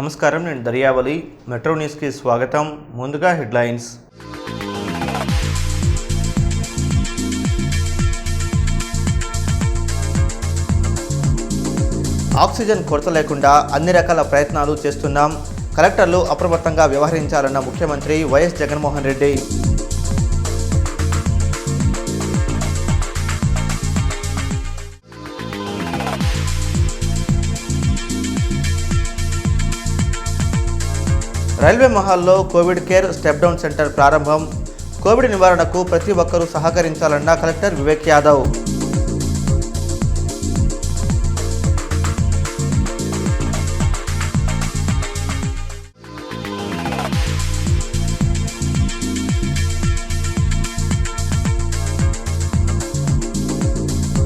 నమస్కారం, నేను దర్యావలి మెట్రో న్యూస్కి స్వాగతం. ముందుగా హెడ్లైన్స్. ఆక్సిజన్ కొరత లేకుండా అన్ని రకాల ప్రయత్నాలు చేస్తున్నాం. కలెక్టర్లు అప్రమత్తంగా వ్యవహరించాలన్న ముఖ్యమంత్రి వైఎస్ జగన్మోహన్ రెడ్డి. రైల్వే మహాల్లో covid care step down centre ప్రారంభం. కోవిడ్ నివారణకు ప్రతి ఒక్కరూ సహకరించాలన్న కలెక్టర్ వివేక్ యాదవ్.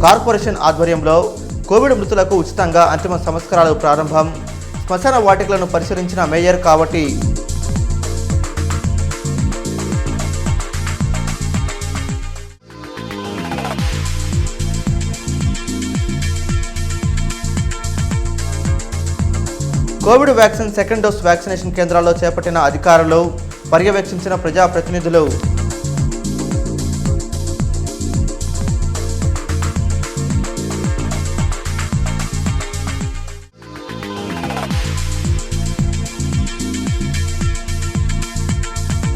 కార్పొరేషన్ ఆధ్వర్యంలో కోవిడ్ మృతులకు ఉచితంగా అంతిమ సంస్కారాలు ప్రారంభం. శ్మశాన వాటికలను పరిశీలించిన mayor Kavati. Covid vaccine second dose vaccination కేంద్రాల్లో చేపట్టిన అధికారులు, పర్యవేక్షించిన ప్రజాప్రతినిధులు.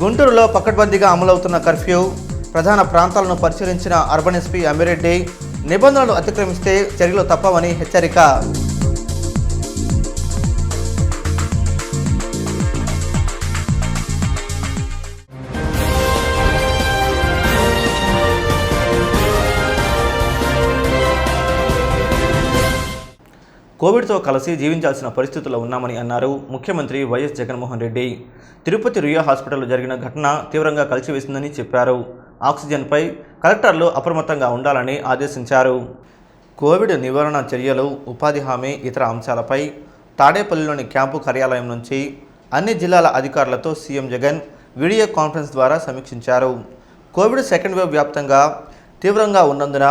గుంటూరులో పకడ్బందీగా అమలవుతున్న కర్ఫ్యూ. ప్రధాన ప్రాంతాలను పరిశీలించిన అర్బన్ ఎస్పీ అమ్మిరెడ్డి. నిబంధనలు అతిక్రమిస్తే చర్యలు తప్పవని హెచ్చరిక. కోవిడ్తో కలిసి జీవించాల్సిన పరిస్థితుల్లో ఉన్నామని అన్నారు ముఖ్యమంత్రి వైఎస్ జగన్మోహన్ రెడ్డి. తిరుపతి రుయా హాస్పిటల్లో జరిగిన ఘటన తీవ్రంగా కలిసివేసిందని చెప్పారు. ఆక్సిజన్పై కలెక్టర్లు అప్రమత్తంగా ఉండాలని ఆదేశించారు. కోవిడ్ నివారణ చర్యలు, ఉపాధి హామీ, ఇతర అంశాలపై తాడేపల్లిలోని క్యాంపు కార్యాలయం నుంచి అన్ని జిల్లాల అధికారులతో సీఎం జగన్ వీడియో కాన్ఫరెన్స్ ద్వారా సమీక్షించారు. కోవిడ్ సెకండ్ వేవ్ వ్యాప్తంగా తీవ్రంగా ఉన్నందున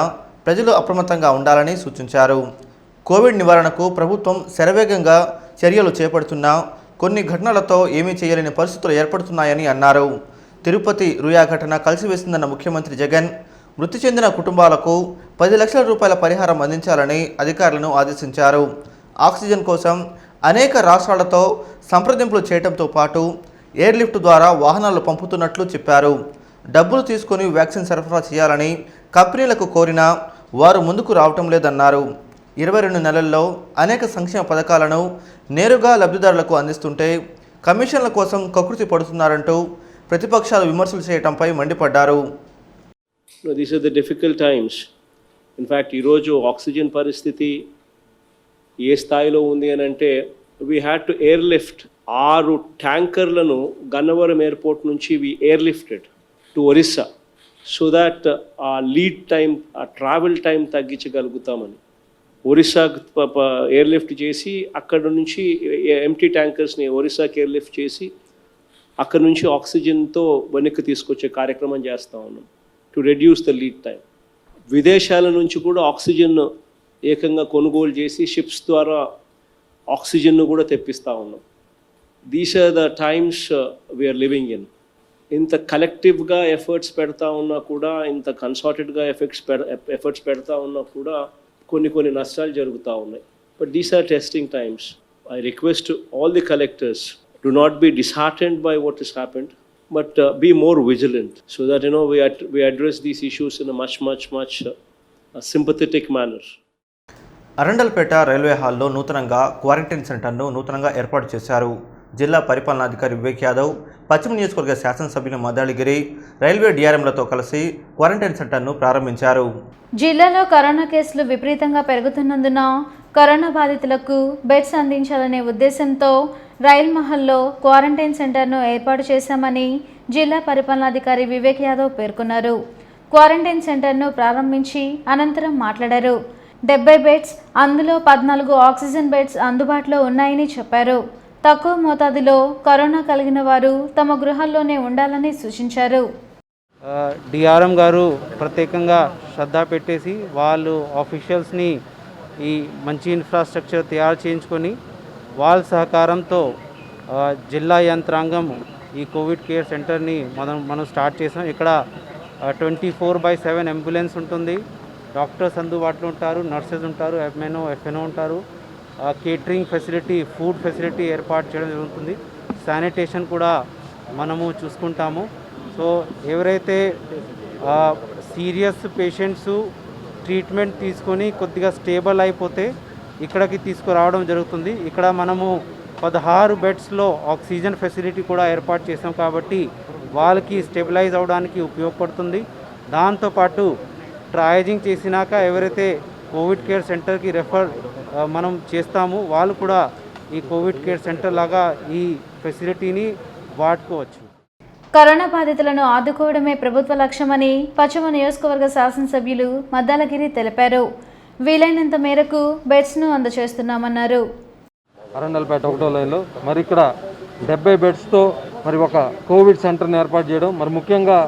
ప్రజలు అప్రమత్తంగా ఉండాలని సూచించారు. కోవిడ్ నివారణకు ప్రభుత్వం శరవేగంగా చర్యలు చేపడుతున్నా కొన్ని ఘటనలతో ఏమీ చేయలేని పరిస్థితులు ఏర్పడుతున్నాయని అన్నారు. తిరుపతి రుయా ఘటన కలిసివేసిందన్న ముఖ్యమంత్రి జగన్ మృతి చెందిన కుటుంబాలకు 10 లక్షల రూపాయల పరిహారం అందించాలని అధికారులను ఆదేశించారు. ఆక్సిజన్ కోసం అనేక రాష్ట్రాలతో సంప్రదింపులు చేయడంతో పాటు ఎయిర్లిఫ్ట్ ద్వారా వాహనాలు పంపుతున్నట్లు చెప్పారు. డబ్బులు తీసుకొని వ్యాక్సిన్ సరఫరా చేయాలని కంపెనీలకు కోరినా వారు ముందుకు రావటం లేదన్నారు. 22 నెలల్లో అనేక సంక్షేమ పథకాలను నేరుగా లబ్ధిదారులకు అందిస్తుంటే కమిషన్ల కోసం కకృతి పడుతున్నారంటూ ప్రతిపక్షాలు విమర్శలు చేయడంపై మండిపడ్డారు. These are the difficult times. In fact, ఈరోజు ఆక్సిజన్ పరిస్థితి ఏ స్థాయిలో ఉంది అని అంటే we had to airlift 6 ట్యాంకర్లను గన్నవరం ఎయిర్పోర్ట్ నుంచి we airlifted to Orissa so that ఆ లీడ్ టైం, ఆ ట్రావెల్ టైం తగ్గించగలుగుతామని ఒరిస్సా ఎయిర్లిఫ్ట్ చేసి అక్కడ నుంచి ఎంటీ ట్యాంకర్స్ని ఒరిస్సాకి ఎయిర్లిఫ్ట్ చేసి అక్కడ నుంచి ఆక్సిజన్తో వెనక్కి తీసుకొచ్చే కార్యక్రమం చేస్తూ ఉన్నాం to reduce the lead time. విదేశాల నుంచి కూడా ఆక్సిజన్ ఏకంగా కొనుగోలు చేసి షిప్స్ ద్వారా ఆక్సిజన్ను కూడా తెప్పిస్తూ ఉన్నాం. These are the times we're living in. ఇంత కలెక్టివ్గా ఎఫర్ట్స్ పెడతా ఉన్నా కూడా, ఇంత కన్సార్టెడ్గా ఎఫర్ట్స్ పెడతా ఉన్నా కూడా కొన్ని నష్టాలు జరుగుతూ ఉన్నాయి. But these are testing times. I request all the collectors do not be disheartened by what is happened, but be more vigilant so that we address these issues in a much sympathetic manner. Arundelpet railway హాల్లో నూతనంగా quarantine సెంటర్ను ఏర్పాటు చేశారు. జిల్లా పరిపాలనాధికారి వివేక్ యాదవ్, పశ్చిమ నియోజకవర్గ శాసనసభ్యులు మద్దాళగిరి, railway డిఆర్ఎంలతో కలిసి క్వారంటైన్ సెంటర్ను ప్రారంభించారు. జిల్లాలో కరోనా కేసులు విపరీతంగా పెరుగుతున్నందున కరోనా బాధితులకు బెడ్స్ అందించాలనే ఉద్దేశంతో రైల్ మహల్లో క్వారంటైన్ సెంటర్ను ఏర్పాటు చేశామని జిల్లా పరిపాలనాధికారి వివేక్ యాదవ్ పేర్కొన్నారు. క్వారంటైన్ సెంటర్ను ప్రారంభించి అనంతరం మాట్లాడారు. 70 బెడ్స్, అందులో 14 ఆక్సిజన్ బెడ్స్ అందుబాటులో ఉన్నాయని చెప్పారు. తక్కువ మోతాదులో కరోనా కలిగిన వారు తమ గృహాల్లోనే ఉండాలని సూచించారు. డిఆర్ఎం గారు ప్రత్యేకంగా శ్రద్ధ పెట్టేసి వాళ్ళు ఆఫీషియల్స్ని ఈ మంచి ఇన్ఫ్రాస్ట్రక్చర్ తయారు చేయించుకొని వాళ్ళ సహకారంతో జిల్లా యంత్రాంగం ఈ కోవిడ్ కేర్ సెంటర్ని మనం స్టార్ట్ చేసాం. ఇక్కడ 24/7 అంబులెన్స్ ఉంటుంది, డాక్టర్స్ అందుబాటులో ఉంటారు, నర్సెస్ ఉంటారు, ఎఫ్ఎన్ఓ ఉంటారు, కేటరింగ్ ఫెసిలిటీ, ఫుడ్ ఫెసిలిటీ ఏర్పాటు చేయడం జరుగుతుంది. శానిటేషన్ కూడా మనము చూసుకుంటాము. సో ఎవరైతే సీరియస్ పేషెంట్స్ ట్రీట్మెంట్ తీసుకొని కొద్దిగా స్టేబుల్ అయిపోతే ఇక్కడికి తీసుకురావడం జరుగుతుంది. ఇక్కడ మనము 16 బెడ్స్లో ఆక్సిజన్ ఫెసిలిటీ కూడా ఏర్పాటు చేసాం కాబట్టి వాళ్ళకి స్టెబిలైజ్ అవ్వడానికి ఉపయోగపడుతుంది. దాంతోపాటు ట్రయేజింగ్ చేసినాక ఎవరైతే కోవిడ్ కేర్ సెంటర్కి రెఫర్ మనం చేస్తామో వాళ్ళు కూడా ఈ కోవిడ్ కేర్ సెంటర్ లాగా ఈ ఫెసిలిటీని వాడుకోవచ్చు. కరోనా బాధితులను ఆదుకోవడమే ప్రభుత్వ లక్ష్యమని పశ్చిమ నియోజకవర్గ శాసనసభ్యులు మద్దాలగిరి తెలిపారు. వీలైనంత మేరకు బెడ్స్ను అందజేస్తున్నామన్నారు. అరండల్పేట 1వ లైన్లో మరి ఇక్కడ 70 బెడ్స్తో మరి ఒక కోవిడ్ సెంటర్ని ఏర్పాటు చేయడం, మరి ముఖ్యంగా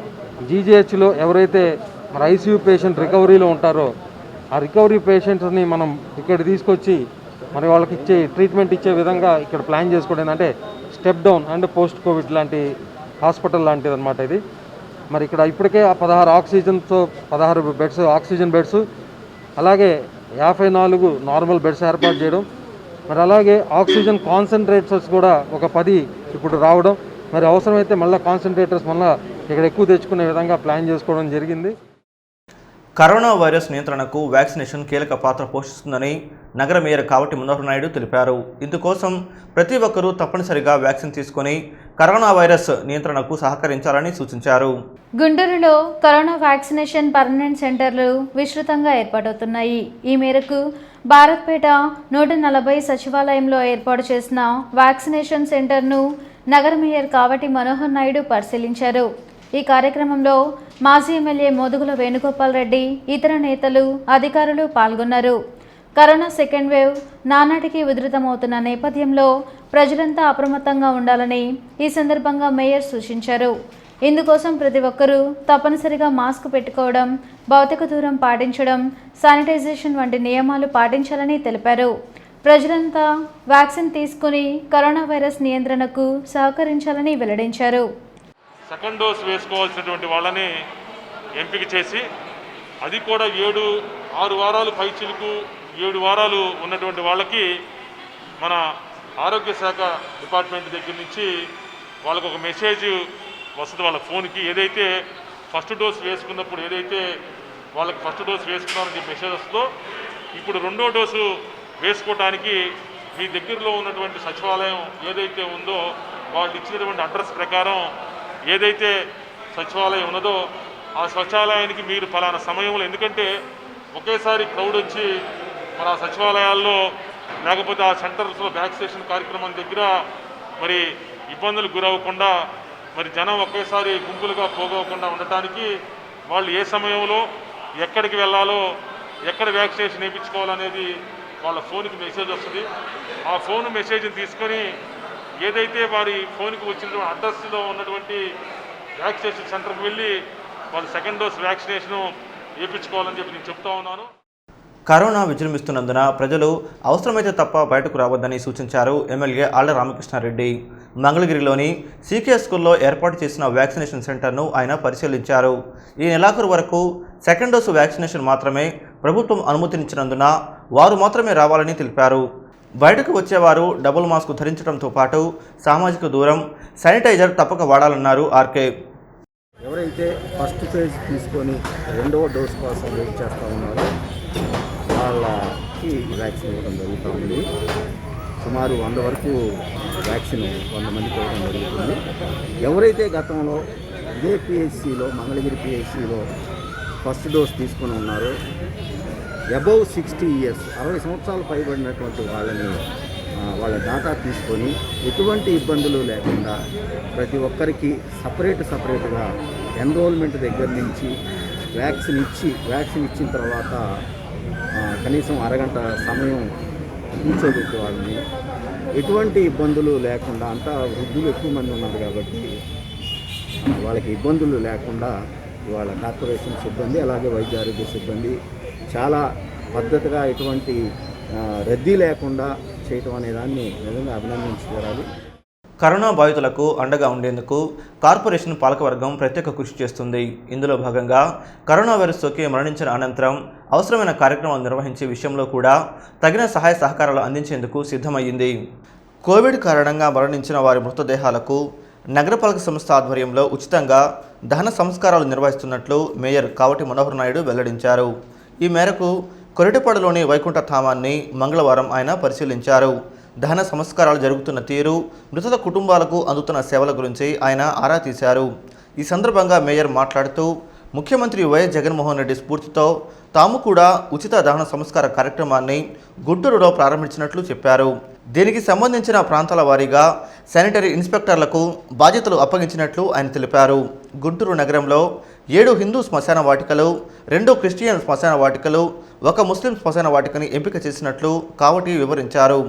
జీజీహెచ్లో ఎవరైతే మరి ఐసీయూ పేషెంట్ రికవరీలో ఉంటారో ఆ రికవరీ పేషెంట్స్ని మనం ఇక్కడ తీసుకొచ్చి మరి వాళ్ళకి ట్రీట్మెంట్ ఇచ్చే విధంగా ఇక్కడ ప్లాన్ చేసుకోవడం, అంటే step down and post Covid లాంటి హాస్పిటల్ లాంటిది అనమాట ఇది. మరి ఇక్కడ ఇప్పటికే 16 బెడ్స్ ఆక్సిజన్ బెడ్స్, అలాగే 54 నార్మల్ బెడ్స్ ఏర్పాటు చేయడం, మరి అలాగే ఆక్సిజన్ కాన్సన్ట్రేటర్స్ కూడా ఒక 10 ఇప్పుడు రావడం, మరి అవసరమైతే మళ్ళీ కాన్సన్ట్రేటర్స్ మళ్ళీ ఇక్కడ ఎక్కువ తెచ్చుకునే విధంగా ప్లాన్ చేసుకోవడం జరిగింది. కరోనా వైరస్ నియంత్రణకు వ్యాక్సినేషన్ కీలక పాత్ర పోషిస్తుందని నగర మేయర్ కావటి మనోహర్ నాయుడు తెలిపారు. ఇందుకోసం ప్రతి ఒక్కరూ తప్పనిసరిగా వ్యాక్సిన్ తీసుకొని కరోనా వైరస్ నియంత్రణకు సహకరించాలని సూచించారు. గుంటూరులో కరోనా వ్యాక్సినేషన్ పర్మనెంట్ సెంటర్లు విస్తృతంగా ఏర్పాటవుతున్నాయి. ఈ మేరకు భారత్పేట 140 సచివాలయంలో ఏర్పాటు చేసిన వ్యాక్సినేషన్ సెంటర్ను నగర మేయర్ కావటి మనోహర్ నాయుడు పరిశీలించారు. ఈ కార్యక్రమంలో మాజీ ఎమ్మెల్యే మోదుగుల వేణుగోపాల్ రెడ్డి, ఇతర నేతలు, అధికారులు పాల్గొన్నారు. కరోనా సెకండ్ వేవ్ నానాటికి ఉధృతమవుతున్న నేపథ్యంలో ప్రజలంతా అప్రమత్తంగా ఉండాలని ఈ సందర్భంగా మేయర్ సూచించారు. ఇందుకోసం ప్రతి ఒక్కరూ తప్పనిసరిగా మాస్క్ పెట్టుకోవడం, భౌతిక దూరం పాటించడం, శానిటైజేషన్ వంటి నియమాలు పాటించాలని తెలిపారు. ప్రజలంతా వ్యాక్సిన్ తీసుకుని కరోనా వైరస్ నియంత్రణకు సహకరించాలని వెల్లడించారు. సెకండ్ డోస్ వేసుకోవాల్సినటువంటి వాళ్ళని ఎంపిక చేసి, అది కూడా 6 వారాలు పైచిలుకు 7 వారాలు ఉన్నటువంటి వాళ్ళకి మన ఆరోగ్య శాఖ డిపార్ట్మెంట్ దగ్గర నుంచి వాళ్ళకు ఒక మెసేజ్ వస్తుంది వాళ్ళ ఫోన్కి. ఏదైతే ఫస్ట్ డోస్ వేసుకున్నప్పుడు ఏదైతే వాళ్ళకి ఫస్ట్ డోస్ వేసుకున్నారని మెసేజ్ వస్తుందో, ఇప్పుడు 2వ డోసు వేసుకోవడానికి మీ దగ్గరలో ఉన్నటువంటి సచివాలయం ఏదైతే ఉందో వాళ్ళు ఇచ్చినటువంటి అడ్రస్ ప్రకారం ఏదైతే సచివాలయం ఉన్నదో ఆ సచివాలయానికి మీరు ఫలానా సమయంలో, ఎందుకంటే ఒకేసారి క్రౌడ్ వచ్చి మన సచివాలయాల్లో లేకపోతే ఆ సెంటర్స్లో వ్యాక్సినేషన్ కార్యక్రమం దగ్గర మరి ఇబ్బందులు గురవ్వకుండా, మరి జనం ఒకేసారి గుంపులుగా పోగవకుండా ఉండటానికి వాళ్ళు ఏ సమయంలో ఎక్కడికి వెళ్ళాలో, ఎక్కడ వ్యాక్సినేషన్ వేయించుకోవాలనేది వాళ్ళ ఫోన్కి మెసేజ్ వస్తుంది. ఆ ఫోన్ మెసేజ్ని తీసుకొని ఏదైతే వారి ఫోన్కి వచ్చిన అడ్రస్లో ఉన్నటువంటి వ్యాక్సినేషన్ సెంటర్కి వెళ్ళి వాళ్ళు సెకండ్ డోస్ వ్యాక్సినేషన్ వేయించుకోవాలని చెప్పి నేను చెప్తా ఉన్నాను. కరోనా విజృంభిస్తున్నందున ప్రజలు అవసరమైతే తప్ప బయటకు రావద్దని సూచించారు ఎమ్మెల్యే ఆళ్ల రామకృష్ణారెడ్డి. మంగళగిరిలోని సీకే స్కూల్లో ఏర్పాటు చేసిన వ్యాక్సినేషన్ సెంటర్ను ఆయన పరిశీలించారు. ఈ నెలాఖరు వరకు సెకండ్ డోసు వ్యాక్సినేషన్ మాత్రమే ప్రభుత్వం అనుమతించినందున వారు మాత్రమే రావాలని తెలిపారు. బయటకు వచ్చేవారు డబుల్ మాస్క్ ధరించడంతో పాటు సామాజిక దూరం, శానిటైజర్ తప్పక వాడాలన్నారు ఆర్కే. ఎవరైతే ఫస్ట్ ఫేజ్ తీసుకొని 2వ డోస్ కోసం వెయిట్ చేస్తూ ఉన్నారో వాళ్ళకి వ్యాక్సిన్ ఇవ్వడం జరుగుతూ ఉంది. సుమారు 100 వరకు వ్యాక్సిన్ 100 మందికి ఇవ్వడం జరుగుతుంది. ఎవరైతే గతంలో ఇదే పిహెచ్సిలో, మంగళగిరి పిహెచ్సిలో ఫస్ట్ డోస్ తీసుకొని ఉన్నారో అబౌవ్ 60 ఇయర్స్ 60 సంవత్సరాలు పైబడినటువంటి వాళ్ళని వాళ్ళ డాటా తీసుకొని ఎటువంటి ఇబ్బందులు లేకుండా ప్రతి ఒక్కరికి సపరేట్గా ఎన్రోల్మెంట్ దగ్గర నుంచి వ్యాక్సిన్ ఇచ్చిన తర్వాత కనీసం అరగంట సమయం కూర్చోబెట్టి వాళ్ళని ఎటువంటి ఇబ్బందులు లేకుండా, అంతా వృద్ధులు ఎక్కువ మంది ఉన్నారు కాబట్టి వాళ్ళకి ఇబ్బందులు లేకుండా ఇవాళ కార్పొరేషన్ సిబ్బంది అలాగే వైద్య ఆరోగ్య సిబ్బంది చాలా పద్ధతిగా ఎటువంటి రద్దీ లేకుండా చేయటం అనే దాన్ని నిజంగా అభినందించాలి. కరోనా బాధితులకు అండగా ఉండేందుకు కార్పొరేషన్ పాలకవర్గం ప్రత్యేక కృషి చేస్తుంది. ఇందులో భాగంగా కరోనా వైరస్ సోకి మరణించిన అనంతరం అవసరమైన కార్యక్రమాలు నిర్వహించే విషయంలో కూడా తగిన సహాయ సహకారాలు అందించేందుకు సిద్ధమయ్యింది. కోవిడ్ కారణంగా మరణించిన వారి మృతదేహాలకు నగరపాలక సంస్థ ఆధ్వర్యంలో ఉచితంగా దహన సంస్కారాలు నిర్వహిస్తున్నట్లు మేయర్ కావటి మనోహర్ నాయుడు వెల్లడించారు. ఈ మేరకు కొరిటపాడులోని వైకుంఠ ధామాన్ని మంగళవారం ఆయన పరిశీలించారు. దహన సంస్కారాలు జరుగుతున్న తీరు, మృతుల కుటుంబాలకు అందుతున్న సేవల గురించి ఆయన ఆరా తీశారు. ఈ సందర్భంగా మేయర్ మాట్లాడుతూ ముఖ్యమంత్రి వైఎస్ జగన్మోహన్ రెడ్డి స్ఫూర్తితో తాము కూడా ఉచిత దహన సంస్కార కార్యక్రమాన్ని గుంటూరులో ప్రారంభించినట్లు చెప్పారు. దీనికి సంబంధించిన ప్రాంతాల వారీగా శానిటరీ ఇన్స్పెక్టర్లకు బాధ్యతలు అప్పగించినట్లు ఆయన తెలిపారు. గుంటూరు నగరంలో 7 హిందూ శ్మశాన వాటికలు, 2 క్రిస్టియన్ శ్మశాన వాటికలు, 1 ముస్లిం శ్మశాన వాటికని ఎంపిక చేసినట్లు కావటి వివరించారు.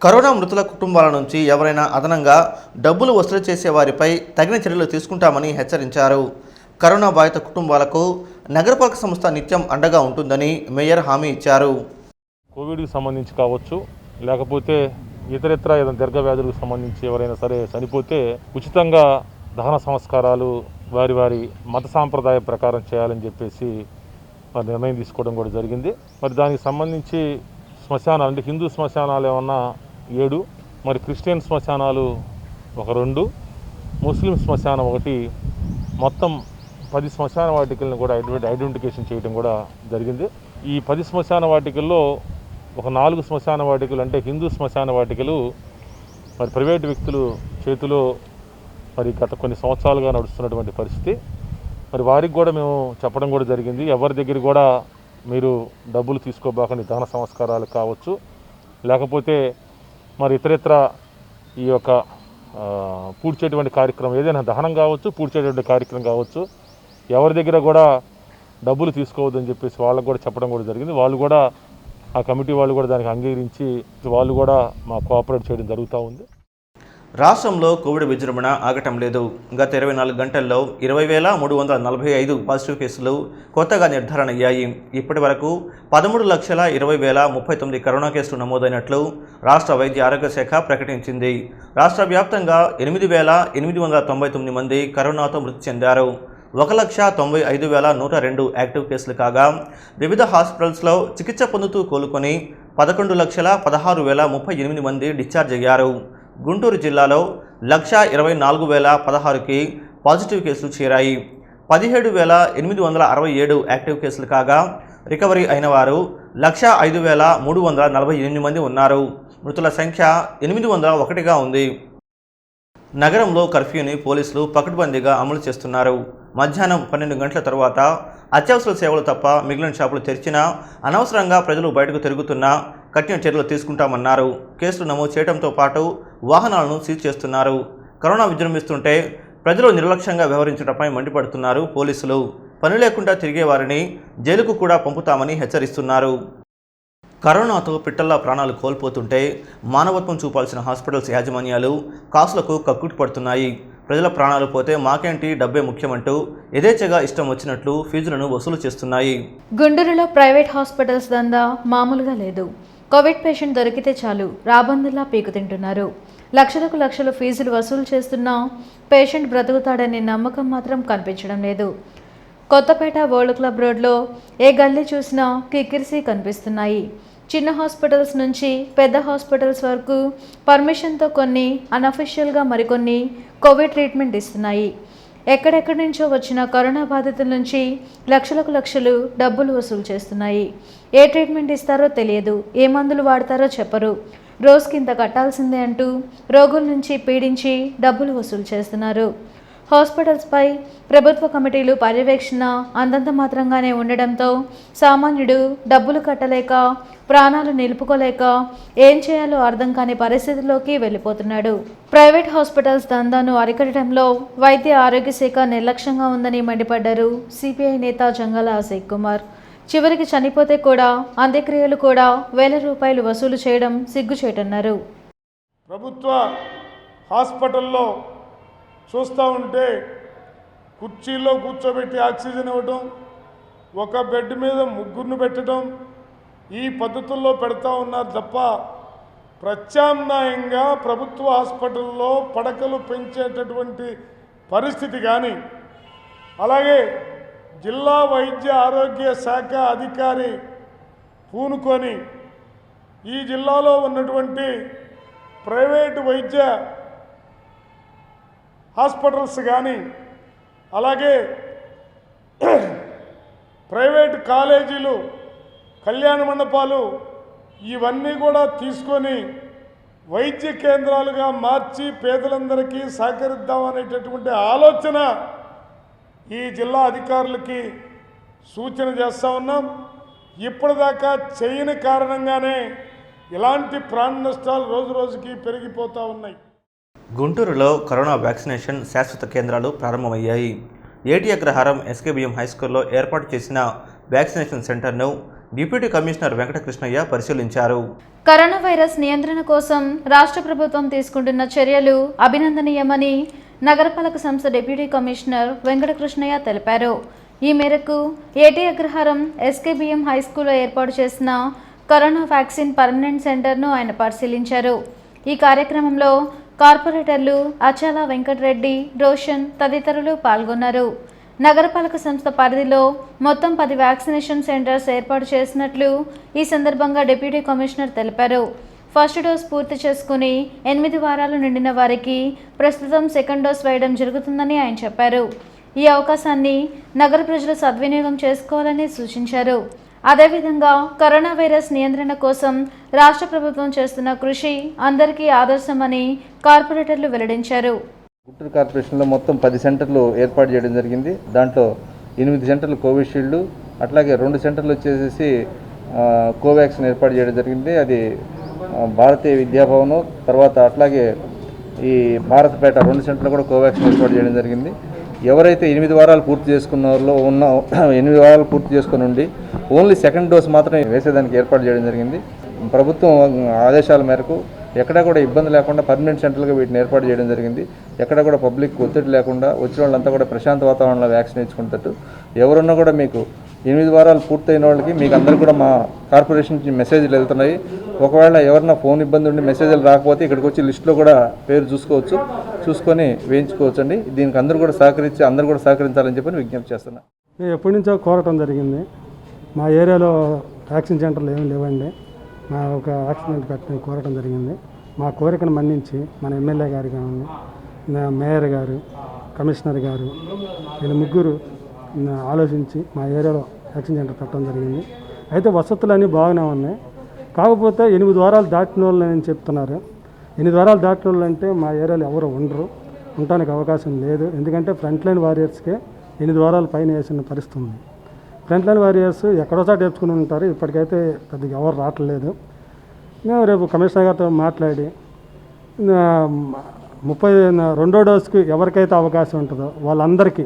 కరోనా మృతుల కుటుంబాల నుంచి ఎవరైనా అదనంగా డబ్బులు వసూలు చేసే వారిపై తగిన చర్యలు తీసుకుంటామని హెచ్చరించారు. కరోనా బాధిత కుటుంబాలకు నగరపాలక సంస్థ నిత్యం అండగా ఉంటుందని మేయర్ హామీ ఇచ్చారు. కోవిడ్కి సంబంధించి కావచ్చు, లేకపోతే ఇతరితర ఏదైనా దీర్ఘ వ్యాధులకు సంబంధించి ఎవరైనా సరే చనిపోతే ఉచితంగా దహన సంస్కారాలు వారి వారి మత సాంప్రదాయ ప్రకారం చేయాలని చెప్పేసి మరి నిర్ణయం తీసుకోవడం కూడా జరిగింది. మరి దానికి సంబంధించి శ్మశానాలు అంటే హిందూ శ్మశానాలు ఏమన్నా 7, మరి క్రిస్టియన్ శ్మశానాలు 2, ముస్లిం శ్మశానం 1, మొత్తం 10 శ్మశాన వాటికలను కూడా ఐడెంటిఫికేషన్ చేయడం కూడా జరిగింది. ఈ 10 శ్మశాన వాటికల్లో 4 శ్మశాన వాటికలు అంటే హిందూ శ్మశాన వాటికలు మరి ప్రైవేటు వ్యక్తులు చేతిలో మరి గత కొన్ని సంవత్సరాలుగా నడుస్తున్నటువంటి పరిస్థితి. మరి వారికి కూడా మేము చెప్పడం కూడా జరిగింది, ఎవరి దగ్గర కూడా మీరు డబ్బులు తీసుకోబాకండి, దహన సంస్కారాలు కావచ్చు, లేకపోతే మరి ఇతరితర ఈ యొక్క పూడ్చేటువంటి కార్యక్రమం ఏదైనా దహనం కావచ్చు, పూడ్చేటువంటి కార్యక్రమం కావచ్చు, ఎవరి దగ్గర కూడా డబ్బులు తీసుకోవద్దని చెప్పేసి వాళ్ళకు కూడా చెప్పడం కూడా జరిగింది. వాళ్ళు కూడా ఆ కమిటీ వాళ్ళు కూడా దానికి అంగీకరించి వాళ్ళు కూడా మా కోఆపరేట్ చేయడం జరుగుతూ ఉంది. రాష్ట్రంలో కోవిడ్ విజృంభణ ఆగటం లేదు. గత 24 గంటల్లో 20,345 పాజిటివ్ కేసులు కొత్తగా నిర్ధారణ అయ్యాయి. ఇప్పటి వరకు 13,20,039 కరోనా కేసులు నమోదైనట్లు రాష్ట్ర వైద్య ఆరోగ్య శాఖ ప్రకటించింది. రాష్ట్ర వ్యాప్తంగా 8,899 మంది కరోనాతో మృతి చెందారు. 1,95,102 యాక్టివ్ కేసులు కాగా వివిధ హాస్పిటల్స్లో చికిత్స పొందుతూ కోలుకొని 11,16,038 మంది డిశ్చార్జ్ అయ్యారు. గుంటూరు జిల్లాలో 1,24,016కి పాజిటివ్ కేసులు చేరాయి. 17,867 యాక్టివ్ కేసులు కాగా రికవరీ అయిన వారు 105,348 మంది ఉన్నారు. మృతుల సంఖ్య 801గా ఉంది. నగరంలో కర్ఫ్యూని పోలీసులు పకడ్బందీగా అమలు చేస్తున్నారు. మధ్యాహ్నం 12 గంటల తర్వాత అత్యవసర సేవలు తప్ప మిగిలిన షాపులు తెరిచినా అనవసరంగా ప్రజలు బయటకు తిరుగుతున్నా కఠిన చర్యలు తీసుకుంటామన్నారు. కేసులు నమోదు చేయడంతో పాటు వాహనాలను సీజ్ చేస్తున్నారు. కరోనా విజృంభిస్తుంటే ప్రజలు నిర్లక్ష్యంగా వ్యవహరించడంపై మండిపడుతున్నారు పోలీసులు. పని లేకుండా తిరిగే వారిని జైలుకు కూడా పంపుతామని హెచ్చరిస్తున్నారు. కరోనాతో పిట్టల్లా ప్రాణాలు కోల్పోతుంటే మానవత్వం చూపాల్సిన హాస్పిటల్స్ యాజమాన్యాలు కాసులకు కక్కుటి పడుతున్నాయి. ప్రజల ప్రాణాలు పోతే మాకేంటి, డబ్బే ముఖ్యమంటూ యథేచ్ఛగా ఇష్టం వచ్చినట్లు ఫీజులను వసూలు చేస్తున్నాయి. గుంటూరులో ప్రైవేట్ హాస్పిటల్స్ దందా మామూలుగా లేదు. కోవిడ్ పేషెంట్ దొరికితే చాలు రాబందుల్లా పీకు తింటున్నారు. లక్షలకు లక్షలు ఫీజులు వసూలు చేస్తున్నా పేషెంట్ బ్రతుకుతాడనే నమ్మకం మాత్రం కనిపించడం లేదు. కొత్తపేట వరల్డ్ క్లబ్ రోడ్లో ఏ గల్లీ చూసినా కిక్కిరిసి కనిపిస్తున్నాయి. చిన్న హాస్పిటల్స్ నుంచి పెద్ద హాస్పిటల్స్ వరకు పర్మిషన్తో కొన్ని, అన్అఫిషియల్గా మరికొన్ని కోవిడ్ ట్రీట్మెంట్ ఇస్తున్నాయి. ఎక్కడెక్కడి నుంచో వచ్చిన కరోనా బాధితుల నుంచి లక్షలకు లక్షలు డబ్బులు వసూలు చేస్తున్నాయి. ఏ ట్రీట్మెంట్ ఇస్తారో తెలియదు, ఏ మందులు వాడతారో చెప్పరు. రోజుకి ఇంత కట్టాల్సిందే అంటూ రోగుల నుంచి పీడించి డబ్బులు వసూలు చేస్తున్నారు. హాస్పిటల్స్పై ప్రభుత్వ కమిటీలు పర్యవేక్షణ అంతంత మాత్రంగానే ఉండడంతో సామాన్యుడు డబ్బులు కట్టలేక, ప్రాణాలు నిలుపుకోలేక ఏం చేయాలో అర్థం కాని పరిస్థితిలోకి వెళ్ళిపోతున్నాడు. ప్రైవేట్ హాస్పిటల్స్ దందాను అరికట్టడంలో వైద్య ఆరోగ్య శాఖ నిర్లక్ష్యంగా ఉందని మండిపడ్డారు సిపిఐ నేత జంగాల అశోక్ కుమార్. చివరికి చనిపోతే కూడా అంత్యక్రియలు కూడా ₹1,000 వసూలు చేయడం సిగ్గుచేటన్నారు. ప్రభుత్వ హాస్పిటల్లో చూస్తూ ఉంటే కుర్చీలో కూర్చోబెట్టి ఆక్సిజన్ ఇవ్వటం, ఒక బెడ్ మీద 3 పెట్టడం, ఈ పద్ధతుల్లో పెడతా ఉన్నారు తప్ప ప్రత్యామ్నాయంగా ప్రభుత్వ హాస్పిటల్లో పడకలు పెంచేటటువంటి పరిస్థితి కానీ, అలాగే జిల్లా వైద్య ఆరోగ్య శాఖ అధికారి పూనుకొని ఈ జిల్లాలో ఉన్నటువంటి ప్రైవేటు వైద్య హాస్పిటల్స్ కానీ, అలాగే ప్రైవేటు కాలేజీలు, కళ్యాణ మండపాలు ఇవన్నీ కూడా తీసుకొని వైద్య కేంద్రాలుగా మార్చి పేదలందరికీ సహకరిద్దామనేటటువంటి ఆలోచన ఈ జిల్లా అధికారులకి సూచన చేస్తూ ఉన్నాం. ఇప్పటిదాకా చేయని కారణంగానే ఇలాంటి ప్రాణ నష్టాలు రోజు రోజుకి పెరిగిపోతూ ఉన్నాయి. గుంటూరులో కరోనా వ్యాక్సినేషన్ శాశ్వత కేంద్రాలు ప్రారంభమయ్యాయి. ఏటి అగ్రహారం ఎస్కేబిఎం హైస్కూల్లో ఏర్పాటు చేసిన వ్యాక్సినేషన్ సెంటర్ను డిప్యూటీ కమిషనర్ వెంకటకృష్ణయ్య పరిశీలించారు. కరోనా వైరస్ నియంత్రణ కోసం రాష్ట్ర ప్రభుత్వం తీసుకుంటున్న చర్యలు అభినందనీయమని నగరపాలక సంస్థ డిప్యూటీ కమిషనర్ వెంకటకృష్ణయ్య తెలిపారు. ఈ మేరకు ఏటి అగ్రహారం ఎస్కేబిఎం హైస్కూల్లో ఏర్పాటు చేసిన కరోనా వ్యాక్సిన్ పర్మనెంట్ సెంటర్ను ఆయన పరిశీలించారు. ఈ కార్యక్రమంలో కార్పొరేటర్లు అచాల వెంకటరెడ్డి, రోషన్ తదితరులు పాల్గొన్నారు. నగరపాలక సంస్థ పరిధిలో మొత్తం 10 వ్యాక్సినేషన్ సెంటర్స్ ఏర్పాటు చేసినట్లు ఈ సందర్భంగా డిప్యూటీ కమిషనర్ తెలిపారు. ఫస్ట్ డోస్ పూర్తి చేసుకుని 8 వారాలు నిండిన వారికి ప్రస్తుతం సెకండ్ డోస్ వేయడం జరుగుతుందని ఆయన చెప్పారు. ఈ అవకాశాన్ని నగర ప్రజలు సద్వినియోగం చేసుకోవాలని సూచించారు. అదేవిధంగా కరోనా వైరస్ నియంత్రణ కోసం రాష్ట్ర ప్రభుత్వం చేస్తున్న కృషి అందరికీ ఆదర్శమని కార్పొరేటర్లు వెల్లడించారు. గుంటూరు కార్పొరేషన్లో మొత్తం 10 సెంటర్లు ఏర్పాటు చేయడం జరిగింది. దాంట్లో 8 సెంటర్లు కోవిషీల్డ్, అట్లాగే 2 సెంటర్లు వచ్చేసి కోవాక్సిన్ ఏర్పాటు చేయడం జరిగింది. అది భారతీయ విద్యాభవన్, తర్వాత అట్లాగే ఈ భారతపేట 2 సెంటర్లు కూడా కోవాక్సిన్ ఏర్పాటు చేయడం జరిగింది. ఎవరైతే 8 వారాలు పూర్తి చేసుకున్న వాళ్ళు 8 వారాలు పూర్తి చేసుకుని ఉండి ఓన్లీ సెకండ్ డోస్ మాత్రమే వేసేదానికి ఏర్పాటు చేయడం జరిగింది. ప్రభుత్వం ఆదేశాల మేరకు ఎక్కడా కూడా ఇబ్బంది లేకుండా పర్మనెంట్ సెంటర్లుగా వీటిని ఏర్పాటు చేయడం జరిగింది. ఎక్కడ కూడా పబ్లిక్ ఒత్తిడి లేకుండా వచ్చిన వాళ్ళంతా కూడా ప్రశాంత వాతావరణంలో వ్యాక్సిన్ ఇచ్చుకుంటట్టు ఎవరున్నా కూడా మీకు 8 వారాలు పూర్తయిన వాళ్ళకి మీకు అందరూ కూడా మా కార్పొరేషన్ నుంచి మెసేజ్లు వెళ్తున్నాయి. ఒకవేళ ఎవరన్నా ఫోన్ ఇబ్బంది ఉండి మెసేజ్లు రాకపోతే ఇక్కడికి వచ్చి లిస్టులో కూడా పేరు చూసుకొని వేయించుకోవచ్చు అండి. దీనికి అందరూ కూడా సహకరించాలని చెప్పి విజ్ఞప్తి చేస్తున్నా. మేము ఎప్పటి నుంచో కోరటం జరిగింది. మా ఏరియాలో వ్యాక్సిన్ సెంటర్లు ఏమీ లేవండి. మా ఒక వ్యాక్సిన్ పెట్టడం కోరటం జరిగింది. మా కోరికను మన్నించి మన ఎమ్మెల్యే గారు కానీ, మేయర్ గారు, కమిషనర్ గారు, వీళ్ళు ముగ్గురు ఆలోచించి మా ఏరియాలో వ్యాక్సిన్ సెంటర్ పెట్టడం జరిగింది. అయితే వసతులన్నీ బాగానే ఉన్నాయి. కాకపోతే 8 వారాలు దాటిన వాళ్ళు అని చెప్తున్నారు. 8 వారాలు దాటిన వాళ్ళు అంటే మా ఏరియాలో ఎవరు ఉండటానికి అవకాశం లేదు. ఎందుకంటే ఫ్రంట్ లైన్ వారియర్స్కే 8 వారాల పైన వేసిన పరిస్థితి ఉంది. ఫ్రంట్ లైన్ వారియర్స్ ఎక్కడోసారి నేర్చుకుని ఉంటారు. ఇప్పటికైతే పెద్దగా ఎవరు రావట్లేదు. మేము రేపు కమిషనర్ గారితో మాట్లాడి 32వ డోస్కి ఎవరికైతే అవకాశం ఉంటుందో వాళ్ళందరికీ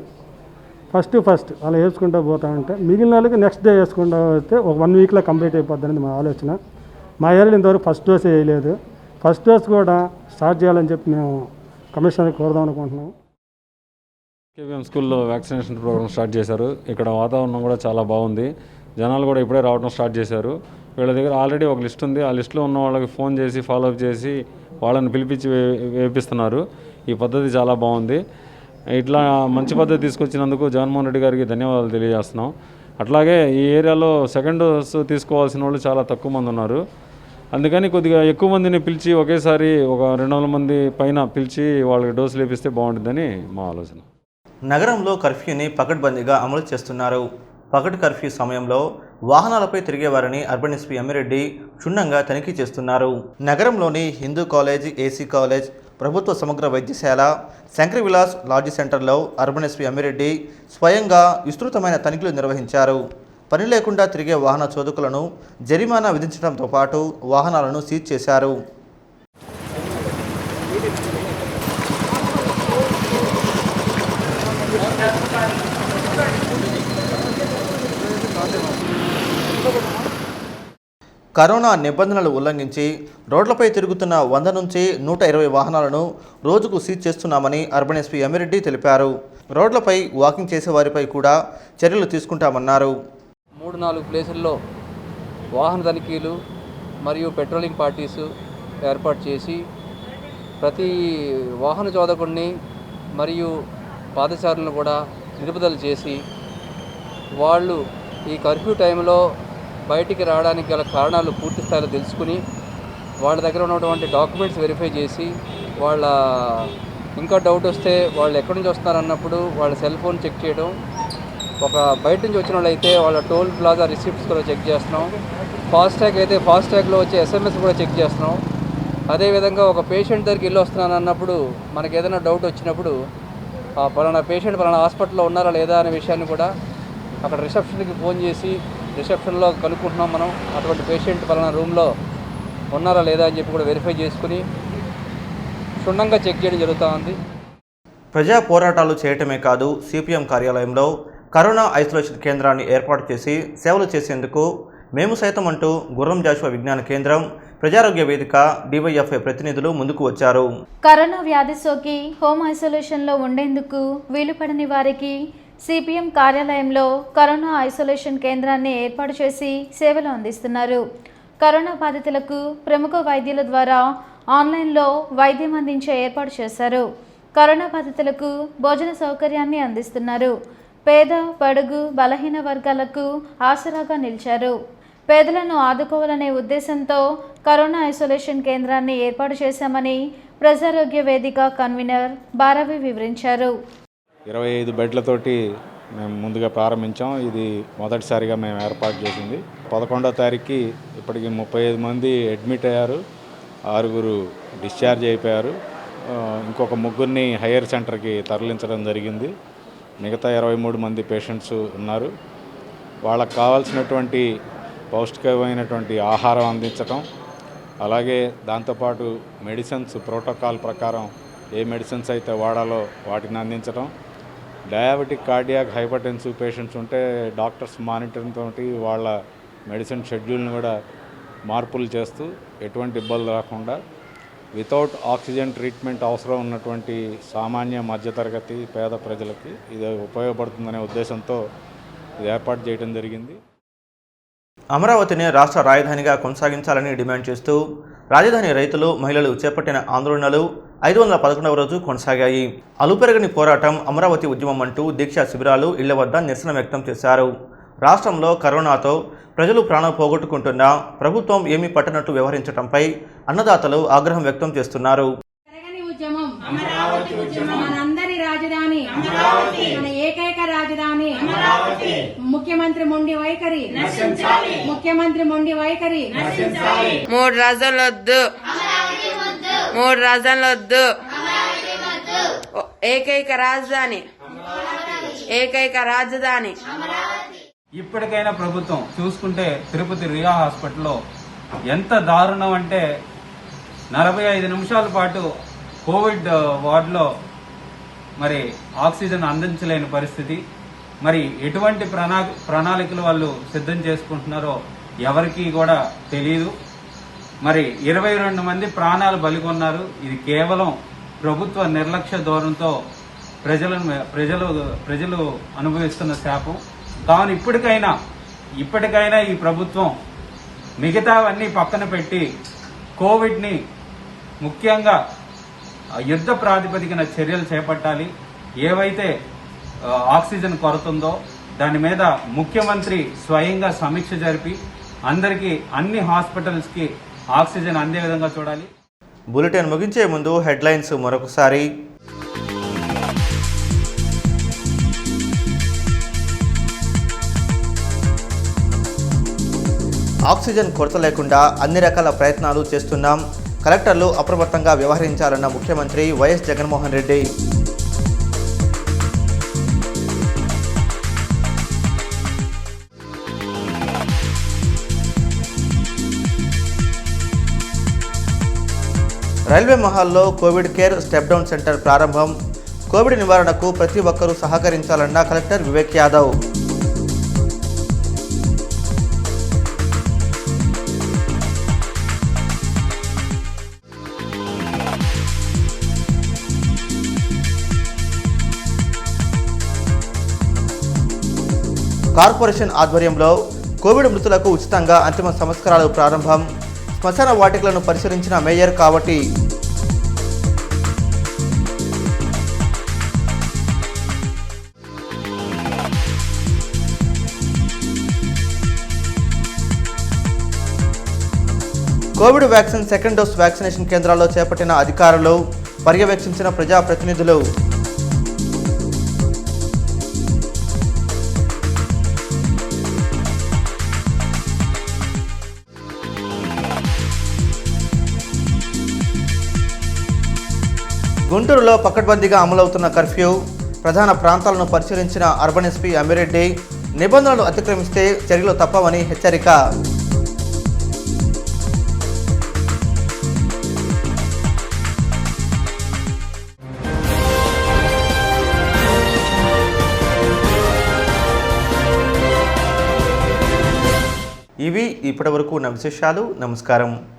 ఫస్ట్ వాళ్ళు వేసుకుంటూ పోతా ఉంటే మిగిలిన వాళ్ళకి నెక్స్ట్ డే వేసుకుంటూ వస్తే ఒక 1 వీక్లో కంప్లీట్ అయిపోద్దని మా ఆలోచన. మా ఏరియాలో ఇంతవరకు ఫస్ట్ డోస్ వేయలేదు. ఫస్ట్ డోస్ కూడా స్టార్ట్ చేయాలని చెప్పి మేము కమిషనర్కి కోరదాం అనుకుంటున్నాం. కేవీఎం స్కూల్లో వ్యాక్సినేషన్ ప్రోగ్రామ్ స్టార్ట్ చేశారు. ఇక్కడ వాతావరణం కూడా చాలా బాగుంది. జనాలు కూడా ఇప్పుడే రావడం స్టార్ట్ చేశారు. వీళ్ళ దగ్గర ఆల్రెడీ ఒక లిస్ట్ ఉంది. ఆ లిస్టులో ఉన్న వాళ్ళకి ఫోన్ చేసి ఫాలోఅప్ చేసి వాళ్ళని పిలిపించి వేపిస్తున్నారు. ఈ పద్ధతి చాలా బాగుంది. ఇట్లా మంచి పద్ధతి తీసుకొచ్చినందుకు జగన్మోహన్ రెడ్డి గారికి ధన్యవాదాలు తెలియజేస్తున్నాం. అట్లాగే ఈ ఏరియాలో సెకండ్ డోస్ తీసుకోవాల్సిన వాళ్ళు చాలా తక్కువ మంది ఉన్నారు. అందుకని కొద్దిగా ఎక్కువ మందిని పిలిచి ఒకేసారి ఒక 200 మంది పైన పిలిచి వాళ్ళకి డోసులు వేపిస్తే బాగుంటుందని మా ఆలోచన. నగరంలో కర్ఫ్యూని పకడ్బందీగా అమలు చేస్తున్నారు. పకడ్ కర్ఫ్యూ సమయంలో వాహనాలపై తిరిగేవారిని అర్బన్ ఎస్పీ అమ్మిరెడ్డి క్షుణ్ణంగా తనిఖీ చేస్తున్నారు. నగరంలోని హిందూ కాలేజ్, ఏసీ కాలేజ్, ప్రభుత్వ సమగ్ర వైద్యశాల, శంకర్ విలాస్ లాడ్జీ సెంటర్లో అర్బన్ ఎస్పీ అమ్మిరెడ్డి స్వయంగా విస్తృతమైన తనిఖీలు నిర్వహించారు. పని లేకుండా తిరిగే వాహన చోదకులను జరిమానా విధించడంతో పాటు వాహనాలను సీజ్ చేశారు. కరోనా నిబంధనలు ఉల్లంఘించి రోడ్లపై తిరుగుతున్న 100 నుంచి 120 వాహనాలను రోజుకు సీజ్ చేస్తున్నామని అర్బన్ ఎస్పీ అమ్మిరెడ్డి తెలిపారు. రోడ్లపై వాకింగ్ చేసే వారిపై కూడా చర్యలు తీసుకుంటామన్నారు. 3-4 ప్లేసుల్లో వాహన తనిఖీలు మరియు పెట్రోలింగ్ పార్టీసు ఏర్పాటు చేసి ప్రతి వాహన చోదకుడిని మరియు పాదచారులను కూడా నిలుపుదల చేసి వాళ్ళు ఈ కర్ఫ్యూ టైంలో బయటికి రావడానికి గల కారణాలు పూర్తి స్థాయిలో తెలుసుకుని వాళ్ళ దగ్గర ఉన్నటువంటి డాక్యుమెంట్స్ వెరిఫై చేసి వాళ్ళ ఇంకా డౌట్ వస్తే వాళ్ళు ఎక్కడి నుంచి వస్తున్నారన్నప్పుడు వాళ్ళ సెల్ ఫోన్ చెక్ చేయడం, ఒక బయట నుంచి వచ్చిన వాళ్ళు అయితే వాళ్ళ టోల్ ప్లాజా రిసిప్ట్స్ కూడా చెక్ చేస్తున్నాం, ఫాస్ట్యాగ్ అయితే ఫాస్ట్యాగ్లో వచ్చే SMS కూడా చెక్ చేస్తున్నాం. అదేవిధంగా ఒక పేషెంట్ దగ్గరికి వెళ్ళి వస్తున్నాను అన్నప్పుడు మనకి ఏదైనా డౌట్ వచ్చినప్పుడు పలానా పేషెంట్ పలానా హాస్పిటల్లో ఉన్నారా లేదా అనే విషయాన్ని కూడా అక్కడ రిసెప్షన్కి ఫోన్ చేసి రిసెప్షన్లో కనుక్కుంటున్నాం మనం, అటువంటి పేషెంట్ పలానా రూమ్లో ఉన్నారా లేదా అని చెప్పి కూడా వెరిఫై చేసుకుని క్షుణ్ణంగా చెక్ చేయడం జరుగుతూ ఉంది. ప్రజా పోరాటాలు చేయటమే కాదు, సిపిఎం కార్యాలయంలో కరోనా ఐసోలేషన్ కేంద్రాన్ని ఏర్పాటు చేసి సేవలు చేసేందుకు మేము సైతం అంటూ గుర్రం జాషువా విజ్ఞాన కేంద్రం, ప్రజారోగ్య వేదిక, డివైఎఫ్ఐ ప్రతినిధులు ముందుకు వచ్చారు. కరోనా వ్యాధి సోకి హోమ్ ఐసోలేషన్లో ఉండేందుకు వీలుపడని వారికి సిపిఎం కార్యాలయంలో కరోనా ఐసోలేషన్ కేంద్రాన్ని ఏర్పాటు చేసి సేవలు అందిస్తున్నారు. కరోనా బాధితులకు ప్రముఖ వైద్యుల ద్వారా ఆన్లైన్లో వైద్యం అందించే ఏర్పాటు చేశారు. కరోనా బాధితులకు భోజన సౌకర్యాన్ని అందిస్తున్నారు. పేద, బడుగు, బలహీన వర్గాలకు ఆసరాగా నిలిచారు. పేదలను ఆదుకోవాలనే ఉద్దేశంతో కరోనా ఐసోలేషన్ కేంద్రాన్ని ఏర్పాటు చేశామని ప్రజారోగ్య వేదిక కన్వీనర్ భారవి వివరించారు. 25 బెడ్లతోటి మేము ముందుగా ప్రారంభించాం. ఇది మొదటిసారిగా మేము ఏర్పాటు చేసింది. 11వ తారీఖుకి ఇప్పటికి 35 మంది అడ్మిట్ అయ్యారు, 6 డిశ్చార్జ్ అయిపోయారు. ఇంకొక 3 హైయర్ సెంటర్కి తరలించడం జరిగింది. మిగతా 23 మంది పేషెంట్స్ ఉన్నారు. వాళ్ళకు కావాల్సినటువంటి పౌష్టికమైనటువంటి ఆహారం అందించడం, అలాగే దాంతోపాటు మెడిసిన్స్ ప్రోటోకాల్ ప్రకారం ఏ మెడిసిన్స్ అయితే వాడాలో వాటిని అందించడం, డయాబెటిక్, కార్డియాక్, హైపర్టెన్సివ్ పేషెంట్స్ ఉంటే డాక్టర్స్ మానిటరింగ్ తోటి వాళ్ళ మెడిసిన్ షెడ్యూల్ని కూడా మార్పులు చేస్తూ ఎటువంటి ఇబ్బందులు రాకుండా వితౌట్ ఆక్సిజన్ ట్రీట్మెంట్ అవసరం ఉన్నటువంటి సామాన్య మధ్యతరగతి పేద ప్రజలకి ఇది ఉపయోగపడుతుందనే ఉద్దేశంతో ఇది ఏర్పాటు చేయడం జరిగింది. అమరావతిని రాష్ట్ర రాజధానిగా కొనసాగించాలని డిమాండ్ చేస్తూ రాజధాని రైతులు, మహిళలు చేపట్టిన ఆందోళనలు 511వ రోజు కొనసాగాయి. అలుపెరగని పోరాటం, అమరావతి ఉద్యమం అంటూ దీక్షా శిబిరాలు, ఇళ్ల వద్ద నిరసన వ్యక్తం చేశారు. రాష్ట్రంలో కరోనాతో ప్రజలు ప్రాణం పోగొట్టుకుంటున్నా ప్రభుత్వం ఏమీ పట్టనట్టు వ్యవహరించడంపై అన్నదాతలు ఆగ్రహం వ్యక్తం చేస్తున్నారు. మనందరి రాజధాని, మన ఏకైక రాజధాని, ముఖ్యమంత్రి మొండి వైఖరి, ముఖ్యమంత్రి మొండి వైఖరి. 3 రాజధానులొద్దు, 3 రాజధానులొద్దు, ఏకైక రాజధాని, ఏకైక రాజధాని. ఇప్పటికైనా ప్రభుత్వం చూసుకుంటే తిరుపతి రియా హాస్పిటల్లో ఎంత దారుణం అంటే 45 నిమిషాల పాటు కోవిడ్ వార్డులో మరి ఆక్సిజన్ అందించలేని పరిస్థితి. మరి ఎటువంటి ప్రణాళికలు వాళ్ళు సిద్ధం చేసుకుంటున్నారో ఎవరికీ కూడా తెలియదు. మరి 22 మంది ప్రాణాలు బలిగొన్నారు. ఇది కేవలం ప్రభుత్వ నిర్లక్ష్య ధోరణితో ప్రజలు అనుభవిస్తున్న శాపం. కావున ఇప్పటికైనా ఈ ప్రభుత్వం మిగతావన్నీ పక్కన పెట్టి కోవిడ్ని ముఖ్యంగా యుద్ధ ప్రాతిపదికన చర్యలు చేపట్టాలి. ఏవైతే ఆక్సిజన్ కొరత ఉందో దాని మీద ముఖ్యమంత్రి స్వయంగా సమీక్ష జరిపి అందరికీ, అన్ని హాస్పిటల్స్కి ఆక్సిజన్ అందే విధంగా చూడాలి. బులెటిన్ ముగించే ముందు హెడ్లైన్స్ మరొకసారి. ఆక్సిజన్ కొరత లేకుండా అన్ని రకాల ప్రయత్నాలు చేస్తున్నాం, కలెక్టర్లు అప్రమత్తంగా వ్యవహరించాలన్న ముఖ్యమంత్రి వైఎస్ జగన్మోహన్ రెడ్డి. రైల్వే మహాల్లో covid care step down centre ప్రారంభం. కోవిడ్ నివారణకు ప్రతి ఒక్కరూ సహకరించాలన్న కలెక్టర్ వివేక్ యాదవ్. కార్పొరేషన్ ఆధ్వర్యంలో కోవిడ్ మృతులకు ఉచితంగా అంతిమ సంస్కారాలు ప్రారంభం. శ్మశాన వాటికలను పరిశీలించిన mayor Kavati. Covid vaccine second dose vaccination కేంద్రాల్లో చేపట్టిన అధికారులు, పర్యవేక్షించిన ప్రజాప్రతినిధులు. గుంటూరులో పకడ్బందీగా అమలవుతున్న కర్ఫ్యూ, ప్రధాన ప్రాంతాలను పరిశీలించిన అర్బన్ ఎస్పీ అమ్మిరెడ్డి. నిబంధనలు అతిక్రమిస్తే చర్యలు తప్పవని హెచ్చరిక. ఇవి ఇప్పటివరకు ఉన్న విశేషాలు. నమస్కారం.